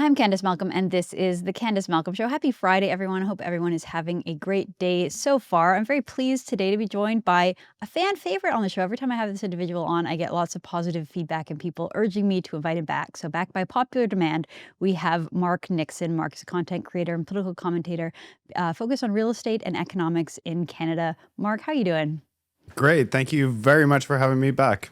I'm Candice Malcolm, and this is the Candice Malcolm Show. Happy Friday, everyone. I hope everyone is having a great day so far. I'm very pleased today to be joined by a fan favorite on the show. Every time I have this individual on, I get lots of positive feedback and people urging me to invite him back. So back by popular demand, we have Marc Nixon. Marc is a content creator and political commentator focused on real estate and economics in Canada. Marc, how are you doing? Great. Thank you very much for having me back.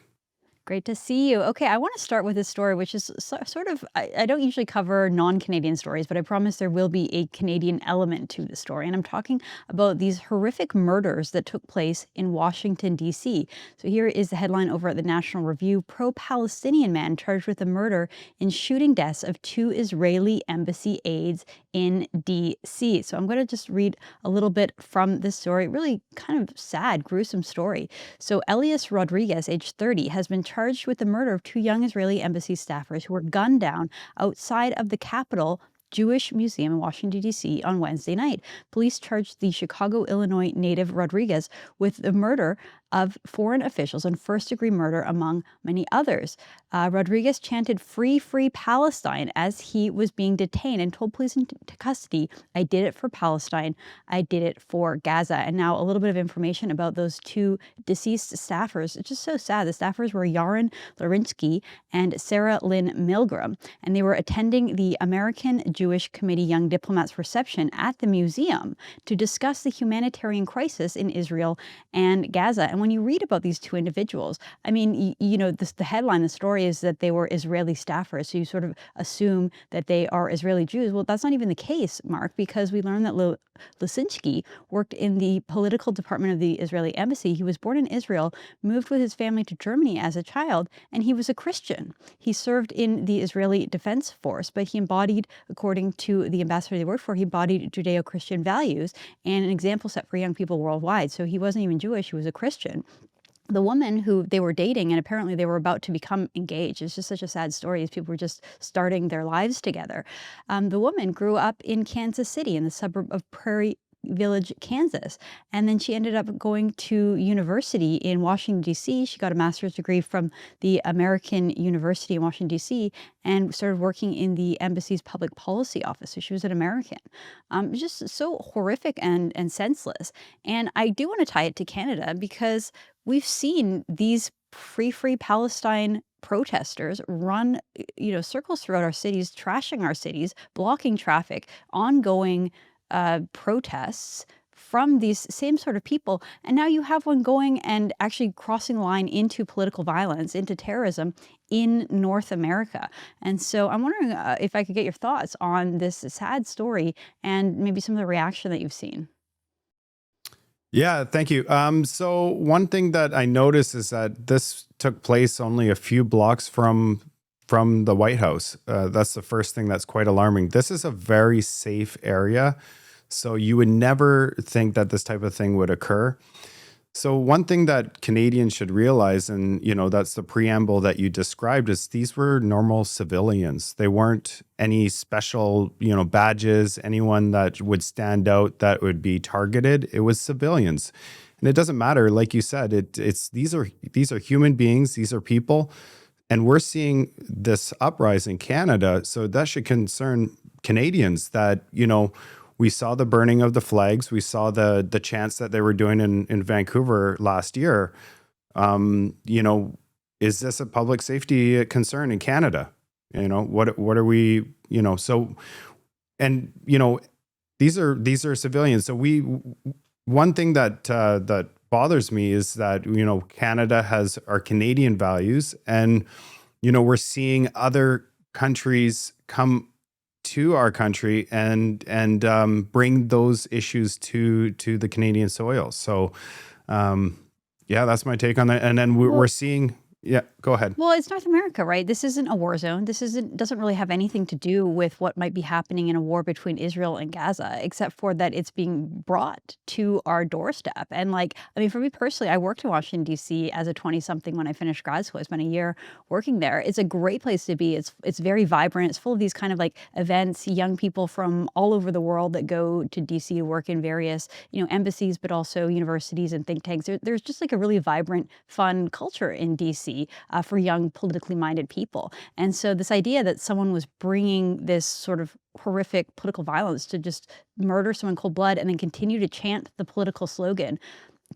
Great to see you. Okay, I want to start with this story, which is sort of, I don't usually cover non-Canadian stories, but I promise there will be a Canadian element to the story. And I'm talking about these horrific murders that took place in Washington, D.C. So here is the headline over at the National Review. Pro-Palestinian man charged with the murder in shooting deaths of 2 Israeli embassy aides in D.C. So I'm going to just read a little bit from this story. Really kind of sad, gruesome story. So Elias Rodriguez, age 30, has been charged with the murder of 2 young Israeli embassy staffers who were gunned down outside of the Capitol Jewish Museum in Washington, D.C. on Wednesday night. Police charged the Chicago, Illinois native Rodriguez with the murder of foreign officials and first-degree murder, among many others. Rodriguez chanted "Free, free Palestine" as he was being detained and told police into custody, "I did it for Palestine. I did it for Gaza." And now a little bit of information about those 2 deceased staffers. It's just so sad. The staffers were Yaron Larinsky and Sarah Lynn Milgram, and they were attending the American Jewish Committee Young Diplomats reception at the museum to discuss the humanitarian crisis in Israel and Gaza. And when you read about these 2 individuals, I mean, the headline, the story is that they were Israeli staffers. So you sort of assume that they are Israeli Jews. Well, that's not even the case, Marc, because we learned that Lasinsky worked in the political department of the Israeli embassy. He was born in Israel, moved with his family to Germany as a child, and he was a Christian. He served in the Israeli Defense Force, but he embodied, according to the ambassador they worked for, he embodied Judeo-Christian values and an example set for young people worldwide. So he wasn't even Jewish, he was a Christian. The woman who they were dating, and apparently they were about to become engaged. It's just such a sad story as people were just starting their lives together. The woman grew up in Kansas City in the suburb of Prairie Village, Kansas. And then she ended up going to university in Washington, D.C. She got a master's degree from the American University in Washington, D.C., and started working in the embassy's public policy office. So she was an American. Just so horrific and senseless. And I do want to tie it to Canada because we've seen these free Palestine protesters run, circles throughout our cities, trashing our cities, blocking traffic, ongoing protests from these same sort of people. And now you have one going and actually crossing the line into political violence, into terrorism in North America. And so I'm wondering if I could get your thoughts on this sad story and maybe some of the reaction that you've seen. Yeah, thank you. So one thing that I noticed is that this took place only a few blocks from the White House. That's the first thing that's quite alarming. This is a very safe area, so you would never think that this type of thing would occur. So one thing that Canadians should realize, and that's the preamble that you described, is these were normal civilians. They weren't any special, badges, anyone that would stand out that would be targeted. It was civilians. And it doesn't matter, like you said, these are human beings, these are people. And we're seeing this uprising in Canada, so that should concern Canadians that, we saw the burning of the flags. We saw the chants that they were doing in Vancouver last year. Is this a public safety concern in Canada? What are we, so, and, these are civilians. So one thing that bothers me is that, Canada has our Canadian values, and, we're seeing other countries come to our country and bring those issues to the Canadian soil. So, yeah, that's my take on that. And then we're seeing. Yeah, go ahead. Well, it's North America, right? This isn't a war zone. This doesn't really have anything to do with what might be happening in a war between Israel and Gaza, except for that it's being brought to our doorstep. And for me personally, I worked in Washington, D.C. as a 20-something when I finished grad school. I spent a year working there. It's a great place to be. It's very vibrant. It's full of these kind of events, young people from all over the world that go to D.C. to work in various, embassies, but also universities and think tanks. There's just a really vibrant, fun culture in D.C. embassy for young politically minded people. And so this idea that someone was bringing this sort of horrific political violence to just murder someone in cold blood and then continue to chant the political slogan,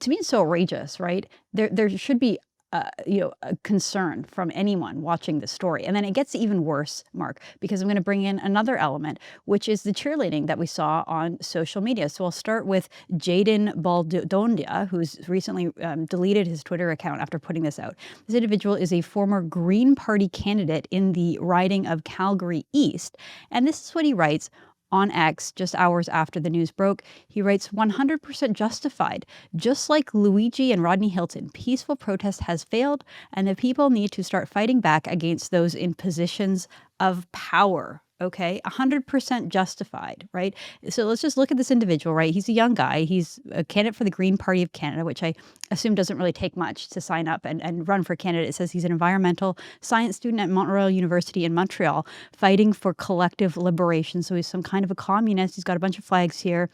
to me, it's so outrageous, right? There should be a concern from anyone watching this story. And then it gets even worse, Mark, because I'm going to bring in another element, which is the cheerleading that we saw on social media. So I'll start with Jaden Baldondia, who's recently deleted his Twitter account after putting this out. This individual is a former Green Party candidate in the riding of Calgary East. And this is what he writes on X just hours after the news broke. He writes, 100% justified. Just like Luigi and Rodney Hilton, peaceful protest has failed, and the people need to start fighting back against those in positions of power. Okay, 100% justified, right? So let's just look at this individual, right? He's a young guy. He's a candidate for the Green Party of Canada, which I assume doesn't really take much to sign up and run for candidate. It says he's an environmental science student at Montreal University in Montreal, fighting for collective liberation. So he's some kind of a communist. He's got a bunch of flags here.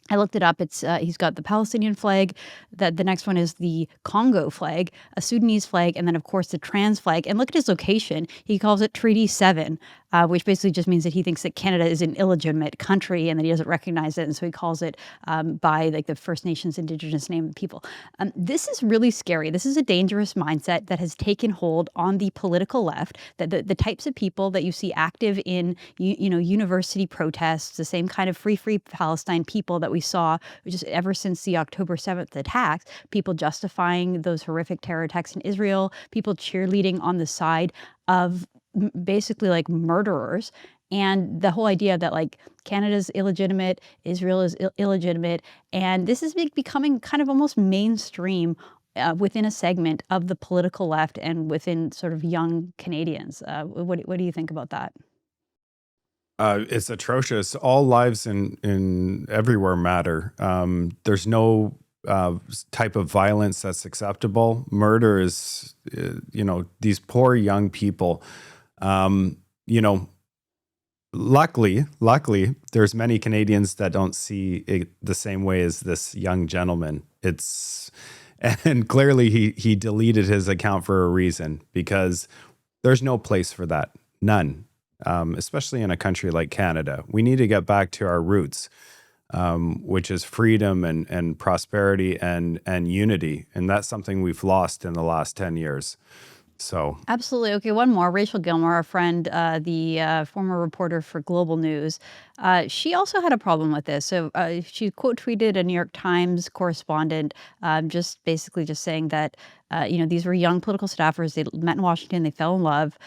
I looked it up. It's he's got the Palestinian flag. The next one is the Congo flag, a Sudanese flag, and then of course the trans flag. And look at his location. He calls it Treaty 7, which basically just means that he thinks that Canada is an illegitimate country and that he doesn't recognize it, and so he calls it by like the First Nations Indigenous name people. This is really scary. This is a dangerous mindset that has taken hold on the political left. That the types of people that you see active in university protests, the same kind of free Palestine people that we saw just ever since the October 7th attacks, people justifying those horrific terror attacks in Israel, people cheerleading on the side of basically like murderers. And the whole idea that like Canada's illegitimate, Israel is illegitimate, and this is becoming kind of almost mainstream within a segment of the political left and within sort of young Canadians. What do you think about that? It's atrocious. All lives in everywhere matter. There's no type of violence that's acceptable. Murder is, these poor young people. You know, luckily, there's many Canadians that don't see it the same way as this young gentleman. And clearly he deleted his account for a reason, because there's no place for that. None. Especially in a country like Canada. We need to get back to our roots, which is freedom and prosperity and unity. And that's something we've lost in the last 10 years. So Absolutely. Okay, one more. Rachel Gilmore, our friend, the former reporter for Global News, she also had a problem with this. So she quote tweeted a New York Times correspondent, just basically just saying that these were young political staffers. They met in Washington. They fell in love.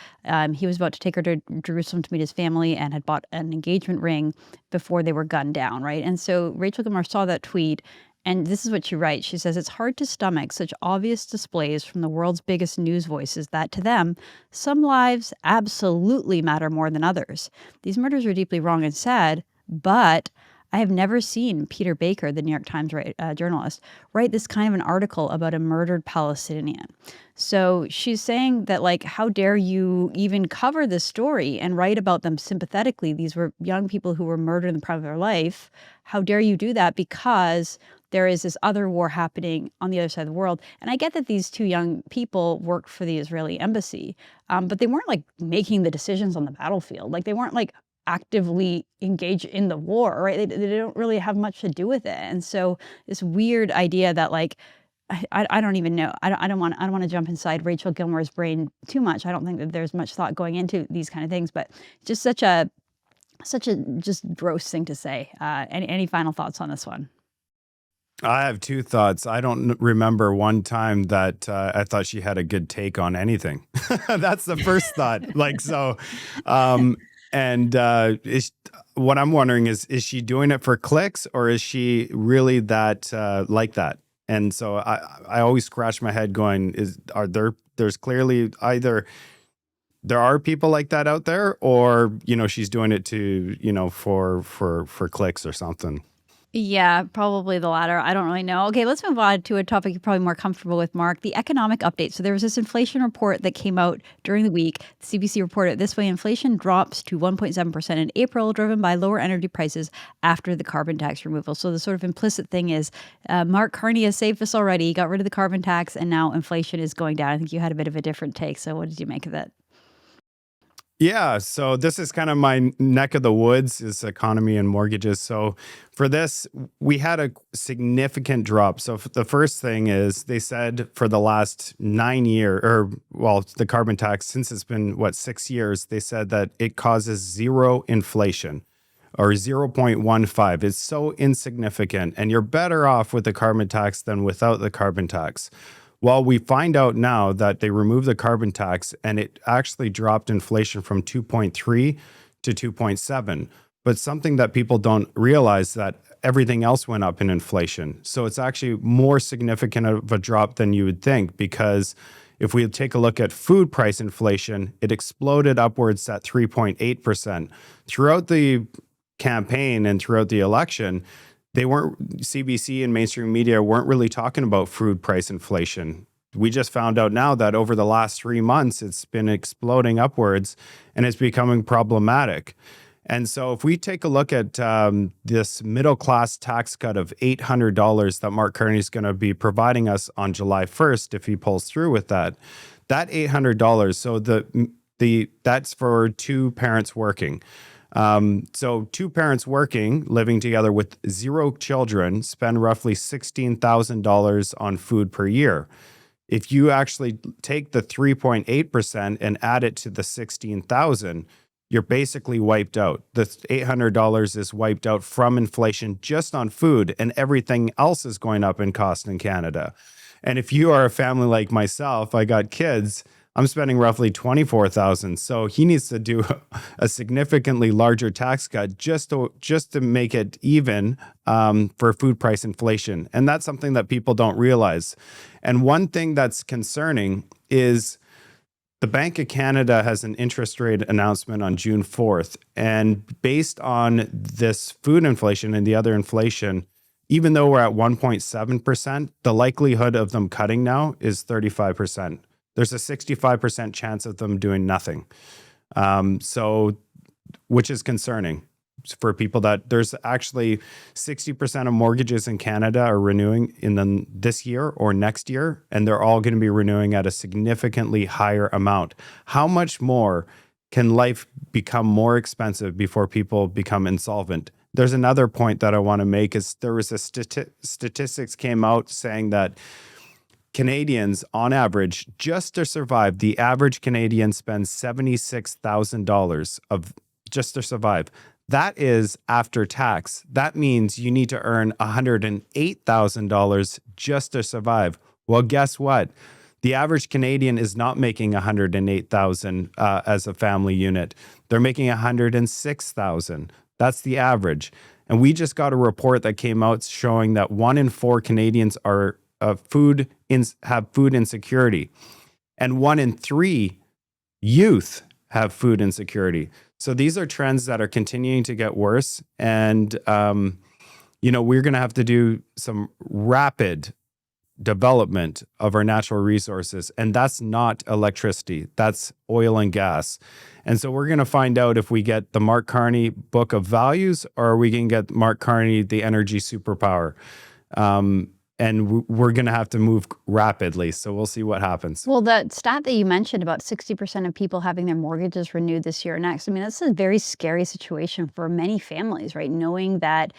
He was about to take her to Jerusalem to meet his family and had bought an engagement ring before they were gunned down. Right. And so Rachel Gilmore saw that tweet. And this is what she writes. She says, it's hard to stomach such obvious displays from the world's biggest news voices that, to them, some lives absolutely matter more than others. These murders are deeply wrong and sad, but I have never seen Peter Baker, the New York Times journalist, write this kind of an article about a murdered Palestinian. So she's saying that, like, how dare you even cover this story and write about them sympathetically? These were young people who were murdered in the prime of their life. How dare you do that? Because there is this other war happening on the other side of the world. And I get that these two young people worked for the Israeli embassy, but they weren't like making the decisions on the battlefield. Like they weren't like actively engaged in the war, right? They don't really have much to do with it. And so this weird idea that like, I don't even know. I don't want to jump inside Rachel Gilmore's brain too much. I don't think that there's much thought going into these kind of things, but just such a just gross thing to say. Any final thoughts on this one? I have two thoughts. I don't remember one time that I thought she had a good take on anything. That's the first thought. Like, so, and what I'm wondering is she doing it for clicks, or is she really that like that? And so I always scratch my head going, there's clearly either there are people like that out there, or, she's doing it to, for clicks or something. Yeah, probably the latter. I don't really know. Okay, let's move on to a topic you're probably more comfortable with, Mark, the economic update. So there was this inflation report that came out during the week. CBC reported this way: inflation drops to 1.7% in April, driven by lower energy prices after the carbon tax removal. So the sort of implicit thing is Mark Carney has saved us already. He got rid of the carbon tax, and now inflation is going down. I think you had a bit of a different take. So what did you make of that? Yeah, so this is kind of my neck of the woods is economy and mortgages. So for this, we had a significant drop. So the first thing is they said for the last 9 years, or well, the carbon tax, since it's been, 6 years, they said that it causes zero inflation or 0.15. It's so insignificant, and you're better off with the carbon tax than without the carbon tax. Well, we find out now that they removed the carbon tax and it actually dropped inflation from 2.3 to 2.7. But something that people don't realize that everything else went up in inflation. So it's actually more significant of a drop than you would think, because if we take a look at food price inflation, it exploded upwards at 3.8%. Throughout the campaign and throughout the election, CBC and mainstream media weren't really talking about food price inflation. We just found out now that over the last 3 months, it's been exploding upwards and it's becoming problematic. And so if we take a look at this middle class tax cut of $800 that Mark Carney is going to be providing us on July 1st, if he pulls through with that $800, so that's for two parents working. So two parents working, living together with zero children, spend roughly $16,000 on food per year. If you actually take the 3.8% and add it to the 16,000, you're basically wiped out. The $800 is wiped out from inflation just on food, and everything else is going up in cost in Canada. And if you are a family like myself, I got kids, I'm spending roughly $24,000. So he needs to do a significantly larger tax cut just to make it even for food price inflation. And that's something that people don't realize. And one thing that's concerning is the Bank of Canada has an interest rate announcement on June 4th. And based on this food inflation and the other inflation, even though we're at 1.7%, the likelihood of them cutting now is 35%. There's a 65% chance of them doing nothing. Which is concerning for people that there's actually 60% of mortgages in Canada are renewing in this year or next year, and they're all going to be renewing at a significantly higher amount. How much more can life become more expensive before people become insolvent? There's another point that I want to make is there was a statistics came out saying that Canadians, on average, just to survive, the average Canadian spends $76,000 just to survive. That is after tax. That means you need to earn $108,000 just to survive. Well, guess what? The average Canadian is not making $108,000 as a family unit. They're making $106,000. That's the average. And we just got a report that came out showing that 1 in 4 Canadians are have food insecurity, and 1 in 3 youth have food insecurity. So these are trends that are continuing to get worse, and we're going to have to do some rapid development of our natural resources, and that's not electricity, that's oil and gas. And so we're going to find out if we get the Mark Carney Book of Values, or we can get Mark Carney, the energy superpower. And we're going to have to move rapidly. So we'll see what happens. Well, that stat that you mentioned about 60% of people having their mortgages renewed this year or next, I mean, that's a very scary situation for many families, right? Knowing that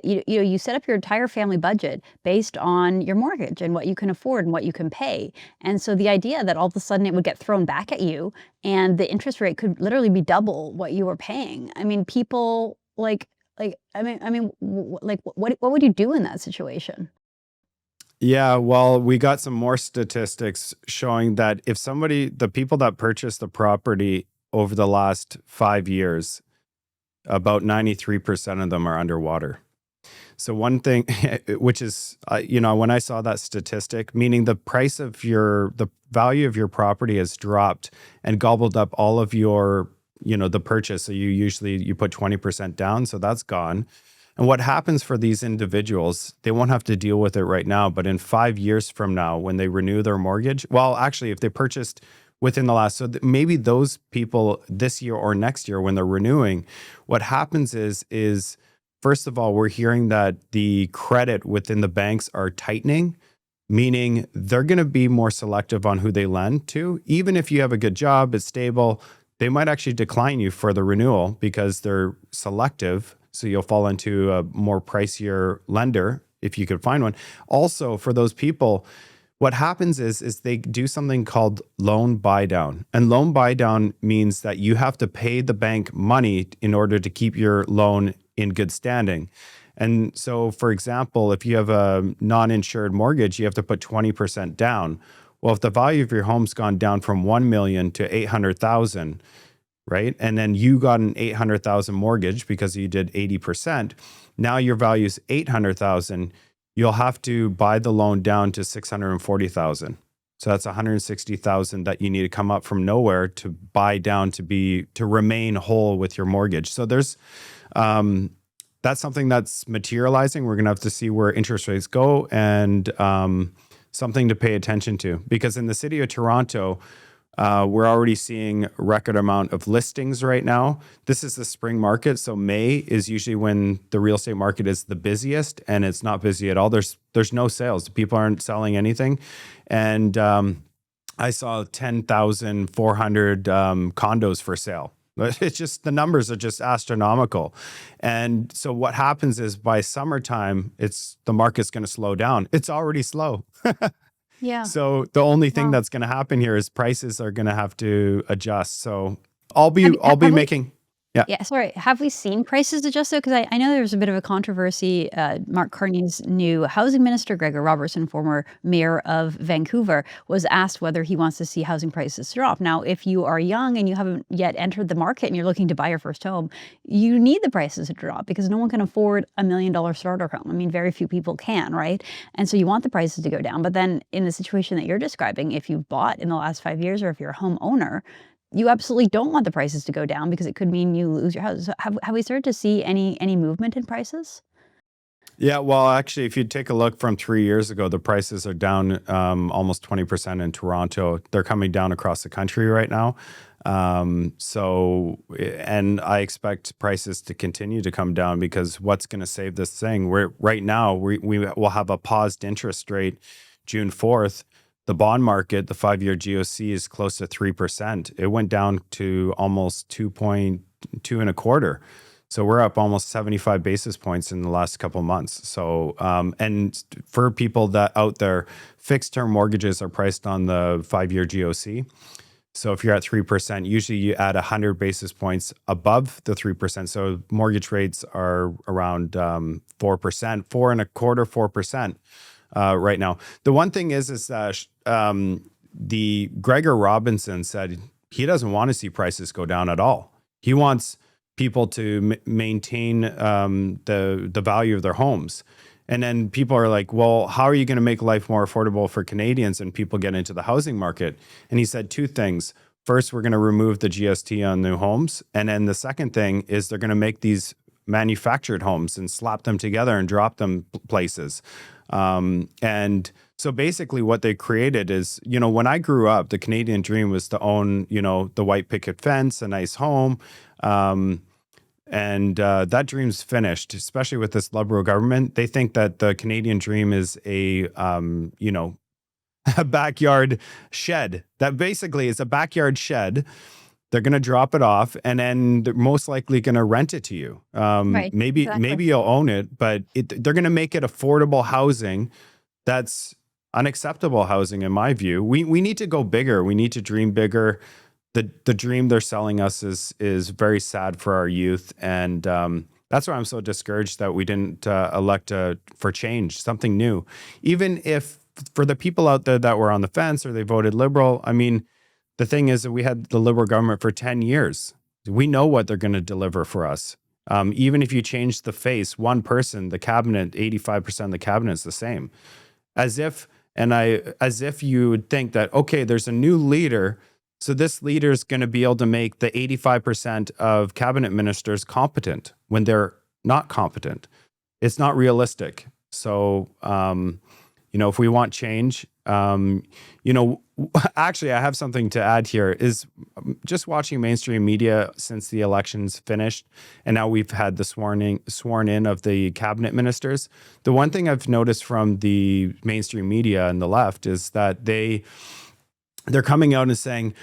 you set up your entire family budget based on your mortgage and what you can afford and what you can pay. And so the idea that all of a sudden it would get thrown back at you and the interest rate could literally be double what you were paying. I mean, people what would you do in that situation? Yeah, well, we got some more statistics showing that the people that purchased the property over the last 5 years, about 93% of them are underwater. So one thing, which is, when I saw that statistic, meaning the value of your property has dropped and gobbled up all of your, the purchase. So you put 20% down, so that's gone. And what happens for these individuals, they won't have to deal with it right now, but in 5 years from now, when they renew their mortgage, well, actually, if they purchased within the last, so maybe those people this year or next year when they're renewing, what happens is first of all, we're hearing that the credit within the banks are tightening, meaning they're going to be more selective on who they lend to. Even if you have a good job, it's stable, they might actually decline you for the renewal because they're selective. So you'll fall into a more pricier lender if you could find one. Also, for those people, what happens is they do something called loan buy down. And loan buy down means that you have to pay the bank money in order to keep your loan in good standing. And so, for example, if you have a non-insured mortgage, you have to put 20% down. Well, if the value of your home's gone down from 1 million to 800,000, right? And then you got an 800,000 mortgage because you did 80%. Now your value is 800,000. You'll have to buy the loan down to 640,000. So that's 160,000 that you need to come up from nowhere to buy down to remain whole with your mortgage. So there's that's something that's materializing. We're going to have to see where interest rates go and something to pay attention to, because in the city of Toronto, we're already seeing a record amount of listings right now. This is the spring market. So May is usually when the real estate market is the busiest, and it's not busy at all. There's no sales. People aren't selling anything. And I saw 10,400 condos for sale. It's just, the numbers are just astronomical. And so what happens is by summertime, the market's going to slow down. It's already slow. Yeah. So the only thing Wow. that's going to happen here is prices are going to have to adjust. So I'll be making. Yeah, sorry. Have we seen prices adjust though? Because I know there was a bit of a controversy. Mark Carney's new housing minister, Gregor Robertson, former mayor of Vancouver, was asked whether he wants to see housing prices drop. Now, if you are young and you haven't yet entered the market and you're looking to buy your first home, you need the prices to drop because no one can afford $1 million starter home. I mean, very few people can, right? And so you want the prices to go down. But then in the situation that you're describing, if you've bought in the last 5 years or if you're a homeowner, you absolutely don't want the prices to go down because it could mean you lose your house. So have we started to see any movement in prices? Yeah, well, actually, if you take a look from 3 years ago, the prices are down almost 20% in Toronto. They're coming down across the country right now. And I expect prices to continue to come down because what's going to save this thing? Right now, we will have a paused interest rate June 4th. The bond market, the 5-year GOC is close to 3%. It went down to almost 2.2 and a quarter. So we're up almost 75 basis points in the last couple of months. So, and for people that out there, fixed term mortgages are priced on the 5-year GOC. So if you're at 3%, usually you add 100 basis points above the 3%. So mortgage rates are around 4%, 4 and a quarter, 4%. Right now. The one thing is that the Gregor Robinson said he doesn't want to see prices go down at all. He wants people to maintain the value of their homes. And then people are like, well, how are you going to make life more affordable for Canadians and people get into the housing market? And he said two things. First, we're going to remove the GST on new homes. And then the second thing is they're going to make these manufactured homes and slap them together and drop them places. And so basically what they created is, when I grew up, the Canadian dream was to own, the white picket fence, a nice home. And that dream's finished, especially with this Liberal government. They think that the Canadian dream is a backyard shed. That basically is a backyard shed. They're going to drop it off, and then they're most likely going to rent it to you. Right. Maybe Exactly. you'll own it, but they're going to make it affordable housing. That's unacceptable housing, in my view. We need to go bigger. We need to dream bigger. The dream they're selling us is very sad for our youth, and that's why I'm so discouraged that we didn't elect for change, something new. Even if for the people out there that were on the fence or they voted Liberal, I mean, the thing is that we had the Liberal government for 10 years. We know what they're going to deliver for us. Even if you change the face, one person, the cabinet, 85% of the cabinet is the same. As if you would think that, okay, there's a new leader, so this leader is going to be able to make the 85% of cabinet ministers competent when they're not competent. it's not realistic. So, if we want change, actually, I have something to add here is just watching mainstream media since the elections finished. And now we've had the sworn in of the cabinet ministers. The one thing I've noticed from the mainstream media and the left is that they're coming out and saying,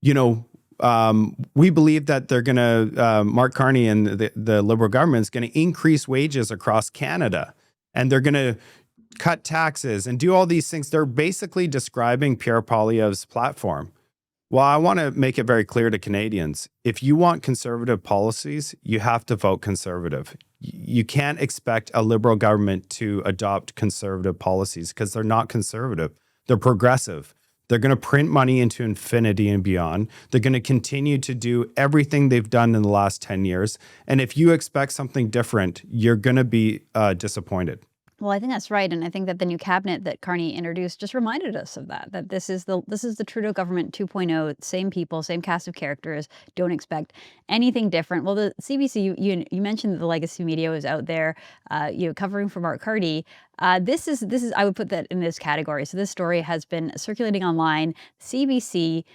we believe that they're going to, Mark Carney and the Liberal government is going to increase wages across Canada. And they're going to cut taxes and do all these things. They're basically describing Pierre Poilievre's platform. Well, I want to make it very clear to Canadians. If you want conservative policies, you have to vote conservative. You can't expect a Liberal government to adopt conservative policies because they're not conservative. They're progressive. They're going to print money into infinity and beyond. They're going to continue to do everything they've done in the last 10 years. And if you expect something different, you're going to be disappointed. Well, I think that's right, and I think that the new cabinet that Carney introduced just reminded us of that. That this is the Trudeau government 2.0, same people, same cast of characters. Don't expect anything different. Well, the CBC, you mentioned that the legacy media was out there, covering for Mark Carney. This is I would put that in this category. So this story has been circulating online. CBC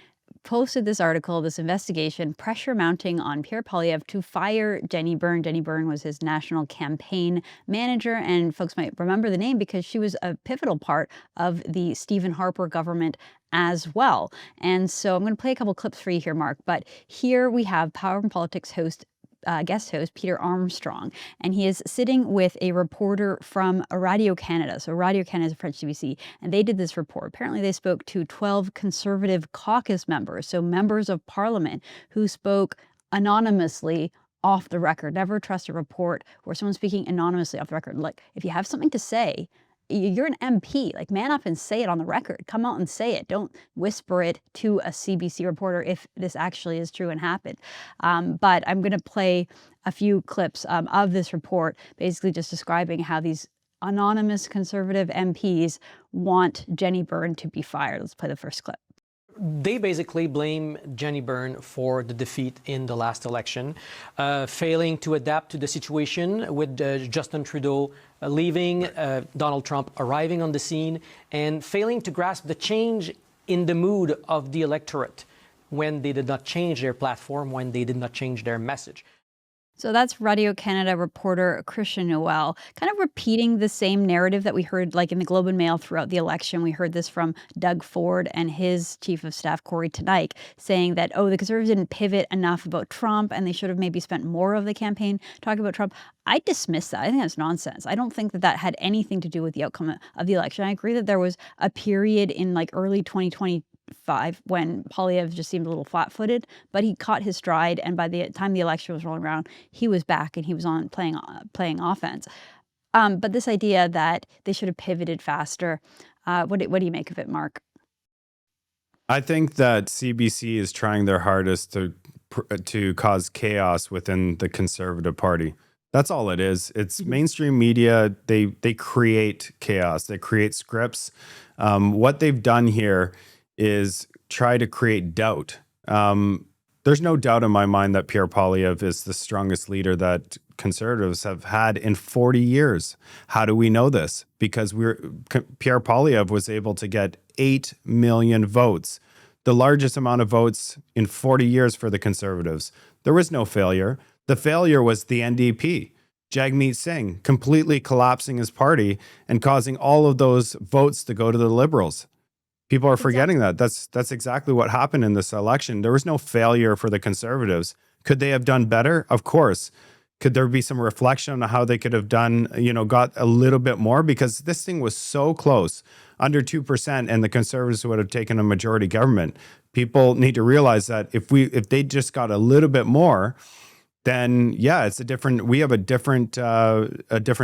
posted this article, this investigation, pressure mounting on Pierre Poilievre to fire Jenni Byrne. Jenni Byrne was his national campaign manager, and folks might remember the name because she was a pivotal part of the Stephen Harper government as well. And so I'm going to play a couple clips for you here, Mark, but here we have Power and Politics guest host Peter Armstrong, and he is sitting with a reporter from Radio Canada. So Radio Canada is a French CBC, and they did this report. Apparently they spoke to 12 Conservative caucus members, so members of Parliament who spoke anonymously off the record. Never trust a report where someone's speaking anonymously off the record. Like, if you have something to say, you're an MP, like, man up and say it on the record. Come out and say it. Don't whisper it to a CBC reporter if this actually is true and happened. But I'm going to play a few clips of this report, basically just describing how these anonymous Conservative MPs want Jenni Byrne to be fired. Let's play the first clip. They basically blame Jenni Byrne for the defeat in the last election, failing to adapt to the situation with Justin Trudeau leaving, Donald Trump arriving on the scene, and failing to grasp the change in the mood of the electorate when they did not change their platform, when they did not change their message. So that's Radio Canada reporter Christian Noel, kind of repeating the same narrative that we heard like in the Globe and Mail throughout the election. We heard this from Doug Ford and his chief of staff, Corey Tenike, saying that, the Conservatives didn't pivot enough about Trump and they should have maybe spent more of the campaign talking about Trump. I dismiss that. I think that's nonsense. I don't think that that had anything to do with the outcome of the election. I agree that there was a period in like early 2020 when Poilievre just seemed a little flat-footed, but he caught his stride, and by the time the election was rolling around, he was back and he was on playing offense. But this idea that they should have pivoted faster, what do you make of it, Mark? I think that CBC is trying their hardest to cause chaos within the Conservative Party. That's all it is. It's mainstream media. They create chaos. They create scripts. What they've done here is try to create doubt. There's no doubt in my mind that Pierre Poilievre is the strongest leader that Conservatives have had in 40 years. How do we know this? Because Pierre Poilievre was able to get 8 million votes, the largest amount of votes in 40 years for the Conservatives. There was no failure. The failure was the NDP. Jagmeet Singh completely collapsing his party and causing all of those votes to go to the Liberals. People are forgetting that. That's exactly what happened in this election. There was no failure for the Conservatives. Could they have done better? Of course. Could there be some reflection on how they could have done, got a little bit more? Because this thing was so close, under 2%, and the Conservatives would have taken a majority government. People need to realize that if they just got a little bit more, then we have a different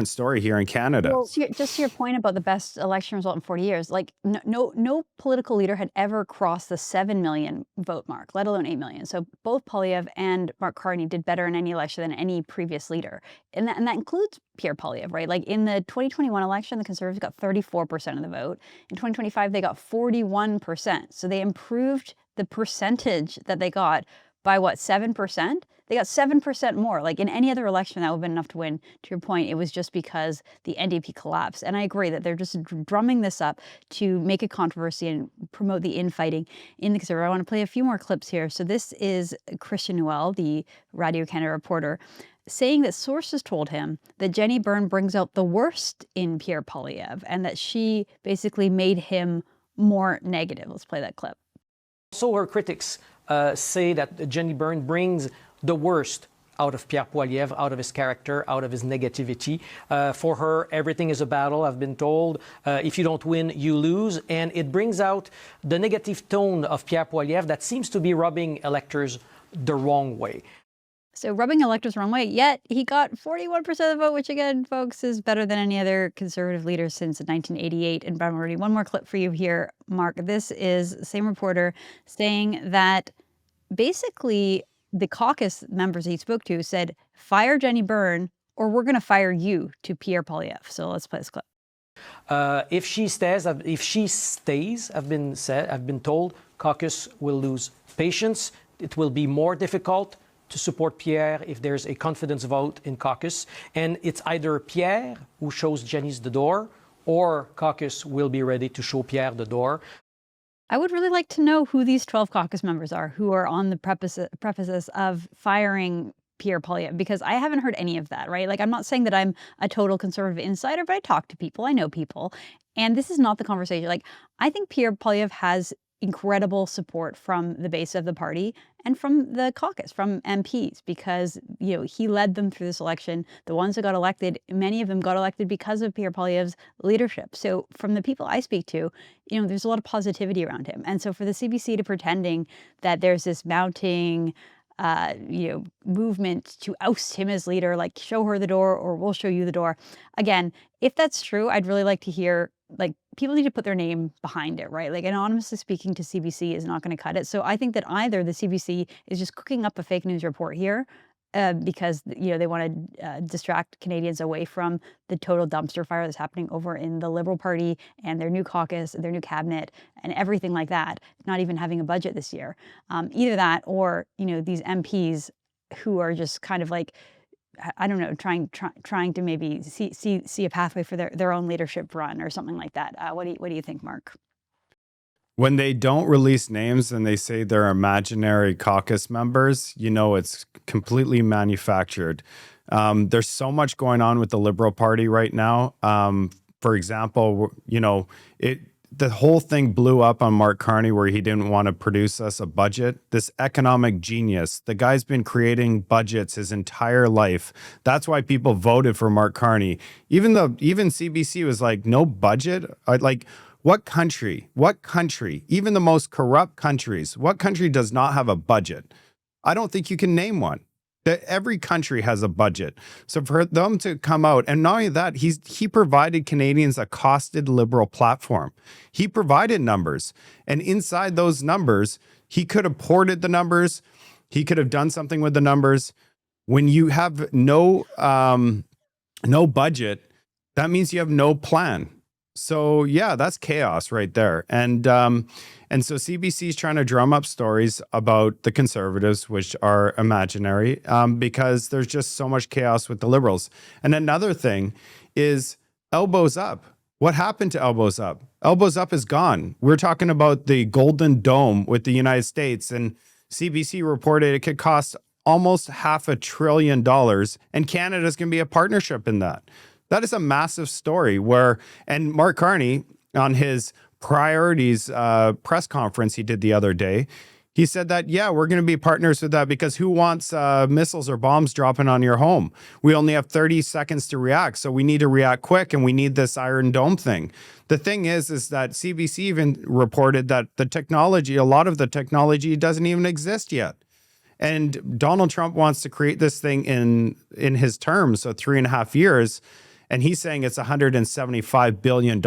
story here in Canada. Well, just to your point about the best election result in 40 years, like no political leader had ever crossed the 7 million vote mark, let alone 8 million. So both Poilievre and Mark Carney did better in any election than any previous leader. And that includes Pierre Poilievre, right? Like in the 2021 election, the Conservatives got 34% of the vote. In 2025, they got 41%. So they improved the percentage that they got by what, 7%? They got 7% more. Like in any other election, that would have been enough to win. To your point, it was just because the NDP collapsed. And I agree that they're just drumming this up to make a controversy and promote the infighting in the Conservative. I want to play a few more clips here. So this is Christian Noel, the Radio Canada reporter, saying that sources told him that Jenni Byrne brings out the worst in Pierre Poilievre and that she basically made him more negative. Let's play that clip. So her critics say that Jenni Byrne brings the worst out of Pierre Poilievre, out of his character, out of his negativity. For her, everything is a battle, I've been told. If you don't win, you lose. And it brings out the negative tone of Pierre Poilievre that seems to be rubbing electors the wrong way. So rubbing electors the wrong way, yet he got 41% of the vote, which again, folks, is better than any other Conservative leader since 1988. And Brown Moretti, one more clip for you here, Mark. This is the same reporter saying that basically the caucus members he spoke to said, fire Jenni Byrne or we're going to fire you, to Pierre Poilievre. So let's play this clip. If she stays, I've been told, caucus will lose patience. It will be more difficult to support Pierre if there's a confidence vote in caucus. And it's either Pierre who shows Jenni's the door, or caucus will be ready to show Pierre the door. I would really like to know who these 12 caucus members are who are on the prefaces of firing Pierre Poilievre, because I haven't heard any of that, right? Like, I'm not saying that I'm a total Conservative insider, but I talk to people, I know people, and this is not the conversation. Like, I think Pierre Poilievre has incredible support from the base of the party and from the caucus, from MPs, because, you know, he led them through this election. The ones that got elected, many of them got elected because of Pierre Poilievre's leadership. So from the people I speak to, you know, there's a lot of positivity around him. And so for the CBC to pretending that there's this mounting movement to oust him as leader, like show her the door or we'll show you the door. Again, if that's true, I'd really like to hear, like, people need to put their name behind it, right? Like, anonymously speaking to CBC is not going to cut it. So I think that either the CBC is just cooking up a fake news report here because, you know, they want to distract Canadians away from the total dumpster fire that's happening over in the Liberal Party and their new caucus, their new cabinet, and everything like that, not even having a budget this year. Either that or, you know, these MPs who are just kind of like, I don't know, trying to maybe see a pathway for their own leadership run or something like that. What do you think, Mark? When they don't release names and they say they're imaginary caucus members, you know it's completely manufactured. There's so much going on with the Liberal Party right now. For example, you know, the whole thing blew up on Marc Carney where he didn't want to produce us a budget. This economic genius, the guy's been creating budgets his entire life. That's why people voted for Marc Carney. Even CBC was like, no budget? What country, even the most corrupt countries, what country does not have a budget? I don't think you can name one. Every country has a budget. So for them to come out, and not only that, he provided Canadians a costed Liberal platform. He provided numbers. And inside those numbers, he could have ported the numbers. He could have done something with the numbers. When you have no budget, that means you have no plan. So yeah, that's chaos right there. And so CBC is trying to drum up stories about the Conservatives, which are imaginary, because there's just so much chaos with the Liberals. And another thing is elbows up. What happened to elbows up? Elbows up is gone. We're talking about the Golden Dome with the United States, and CBC reported it could cost almost $500 billion, and Canada's going to be a partnership in that. That is a massive story and Marc Carney, on his priorities press conference he did the other day, he said that, yeah, we're going to be partners with that because who wants missiles or bombs dropping on your home? We only have 30 seconds to react, so we need to react quick, and we need this Iron Dome thing. The thing is that CBC even reported that a lot of the technology doesn't even exist yet. And Donald Trump wants to create this thing in his term, so 3.5 years, and he's saying it's $175 billion.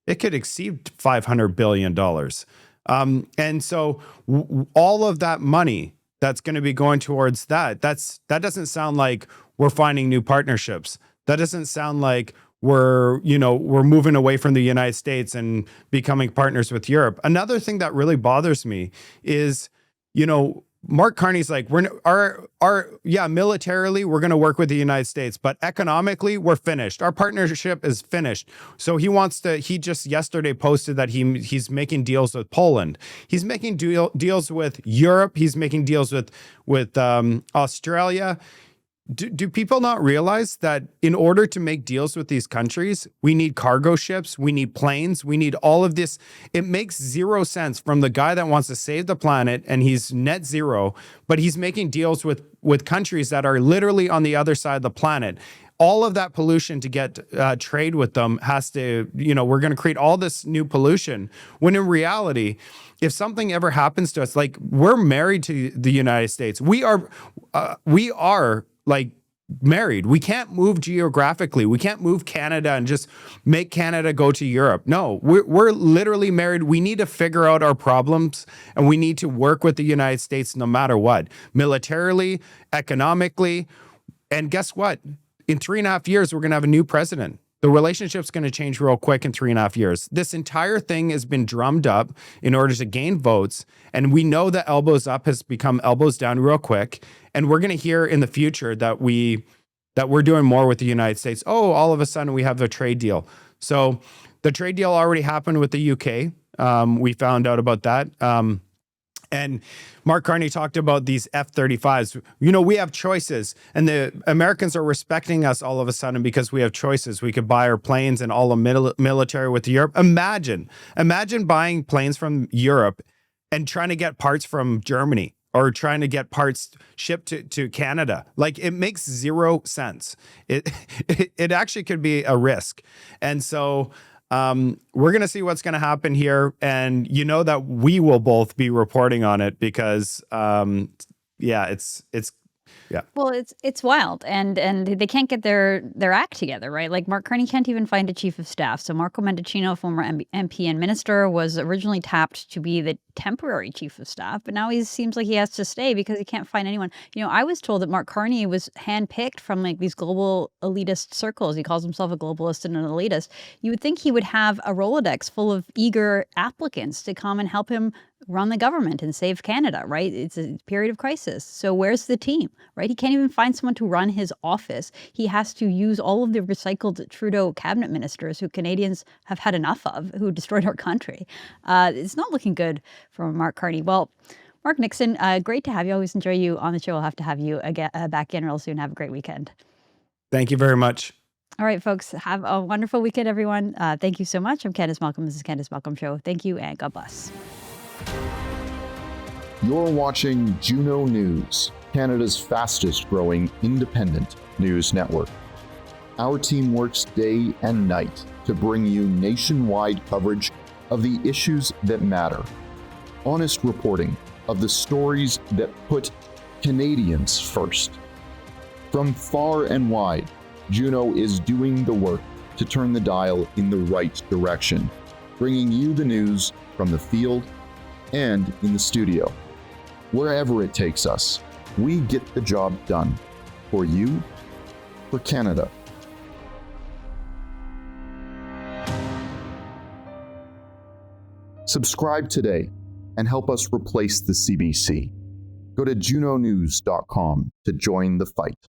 It could exceed $500 billion. And so all of that money that's going to be going towards that doesn't sound like we're finding new partnerships. That doesn't sound like we're moving away from the United States and becoming partners with Europe. Another thing that really bothers me is, Mark Carney's like, militarily, we're going to work with the United States, but economically, we're finished. Our partnership is finished. So he just yesterday posted that he's making deals with Poland. He's making deals with Europe. He's making deals with Australia. Do people not realize that in order to make deals with these countries, we need cargo ships, we need planes, we need all of this? It makes zero sense from the guy that wants to save the planet and he's net zero, but he's making deals with countries that are literally on the other side of the planet. All of that pollution to get trade with them has to, we're going to create all this new pollution. When in reality, if something ever happens to us, like we're married to the United States, we are like married. We can't move geographically. We can't move Canada and just make Canada go to Europe. No, we're literally married. We need to figure out our problems and we need to work with the United States no matter what, militarily, economically. And guess what? In 3.5 years, we're going to have a new president. The relationship's going to change real quick in 3.5 years. This entire thing has been drummed up in order to gain votes. And we know that elbows up has become elbows down real quick. And we're going to hear in the future that we're doing more with the United States. Oh, all of a sudden we have a trade deal. So the trade deal already happened with the UK. We found out about that. And Mark Carney talked about these F-35s. We have choices, and the Americans are respecting us all of a sudden because we have choices. We could buy our planes and all the military with Europe. Imagine buying planes from Europe and trying to get parts from Germany or trying to get parts shipped to Canada. Like, it makes zero sense. It actually could be a risk. And so we're going to see what's going to happen here. And that we will both be reporting on it because, yeah. Well, it's wild, and they can't get their act together, right? Like Mark Carney can't even find a chief of staff. So Marco Mendicino, former MP and minister, was originally tapped to be the temporary chief of staff, but now he seems like he has to stay because he can't find anyone. I was told that Mark Carney was handpicked from like these global elitist circles. He calls himself a globalist and an elitist. You would think he would have a Rolodex full of eager applicants to come and help him run the government and save Canada, right? It's a period of crisis. So where's the team, right? He can't even find someone to run his office. He has to use all of the recycled Trudeau cabinet ministers who Canadians have had enough of, who destroyed our country. It's not looking good for Mark Carney. Well, Marc Nixon, great to have you. I always enjoy you on the show. We'll have to have you again, back in real soon. Have a great weekend. Thank you very much. All right, folks, have a wonderful weekend, everyone. Thank you so much. I'm Candice Malcolm. This is Candice Malcolm Show. Thank you and God bless. You're watching Juno News, Canada's fastest growing independent news network. Our team works day and night to bring you nationwide coverage of the issues that matter. Honest reporting of the stories that put Canadians first. From far and wide, Juno is doing the work to turn the dial in the right direction, bringing you the news from the field and in the studio. Wherever it takes us, we get the job done. For you, for Canada. Subscribe today and help us replace the CBC. Go to junonews.com to join the fight.